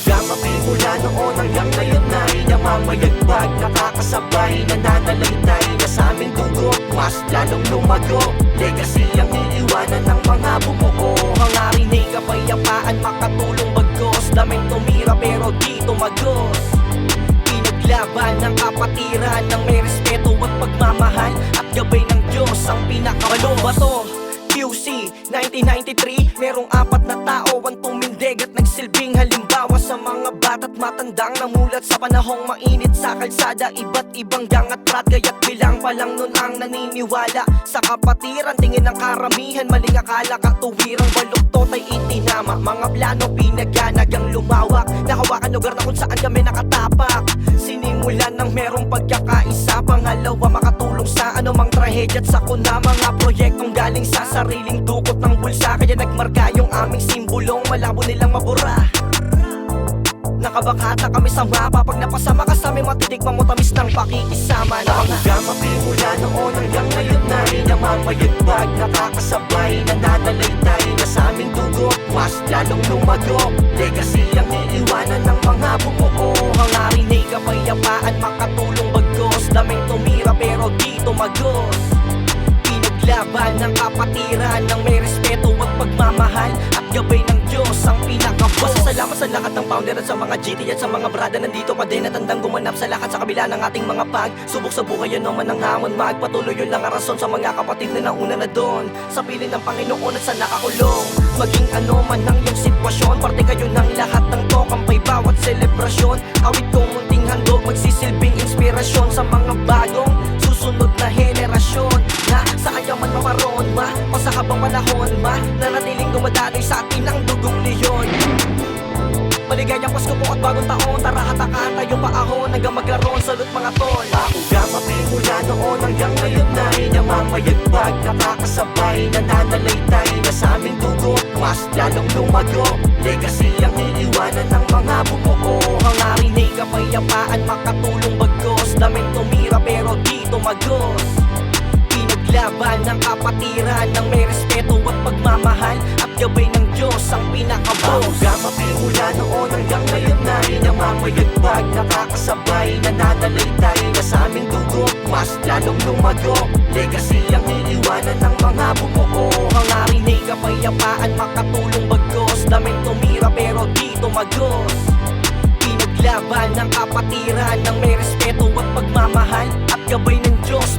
Gamapin mula noon hanggang ngayon ay namamayagbag, nakakasabay, nananalaytay na sa aming dugo, mas lalong lumago. Legacy ang iiwanan ng mga bumuo. Hangarin ay kapayapaan, makatulong bagos. Daming tumira pero di tumagos. Pinaglaban ng kapatiran ng may respeto at pagmamahal, at gabay ng Diyos ang pinakabalo. Bato QC 1993, merong 4 na tao ang tumindig at nagsilbing halimbawa sa mga bata't matandang namulat sa panahong mainit sa kalsada. Iba't ibang gang at prat, kaya't bilang pa lang nun ang naniniwala sa kapatiran. Tingin ng karamihan, maling akala, katuwirang baluktot ay itinama. Mga plano pinaganagang lumawak, nahawakan lugar na kung saan kami nakatapak. Sinimulan ng merong pagkakaisa, pangalawa makatulong sa anumang trahedya at sakuna. Mga proyektong galing sa sariling dukot ng bulsa, kaya nagmarka yung aming simbolong malabo nilang mabura. Nakabakata kami sa mapa, pag napasama ka sa aming matitikmang mo tamis ng pakikisama. Gamapin mula noon hanggang ngayon ay namamayagbag, nakakasabay, nananalaytay na sa aming dugo, mas lalong lumago. Legacy ang iiwanan ng mga bumuo. Hangarin ay kapayapaan, makatulong bagos. Daming tumira pero di tumagos. Pinaglaban ng kapatiran ng may respeto at pagmamahal, at gabay ng Diyos ang pinakabos. Salamat sa lahat ng founder at sa mga GT at sa mga brada nandito pa din at handang gumanap sa lahat sa kabila ng ating mga pagsubok sa buhay. Ano man ang hamon, magpatuloy yun lang ang rason sa mga kapatid na nauna na doon sa piling ng Panginoon at sa nakakulong. Maging ano man ang iyong sitwasyon, parte kayo ng lahat ng to, kampay bawat selebrasyon. Awit kong munting handog, magsisilbing inspirasyon sa mga bagong susunod na henerasyon, na sa ayaman mamaroon ma o sa habang panahon ma, nanatiling dumadaloy sa atin ang dugong leyon. Maligayang Pasko po at bagong taon, tara hatakan tayo paahon hanggang magkaroon. Salute mga tol. Gamapin mula noon hanggang ngayon ay namamayagbag, nakakasabay, nananalaytay na sa aming dugo, mas lalong lumago. Legacy ang iiwanan ng mga bumuo. Hangarin ay kapayapaan, makatulong bagos. Daming tumira pero di tumagos. Pinaglaban ng kapatiran ng may respeto at pagmamahal, at gabay ng Diyos ang pinakabos. Gamapin mula noon hanggang ngayon ay namamayagbag, nakakasabay, nananalaytay na sa aming dugo, mas lalong lumago. Legacy ang iiwanan ng mga bumuo. Hangarin ay kapayapaan, makatulong bagos. Daming tumira pero di tumagos. Pinaglaban ng kapatiran ng may respeto at pagmamahal, at gabay ng Diyos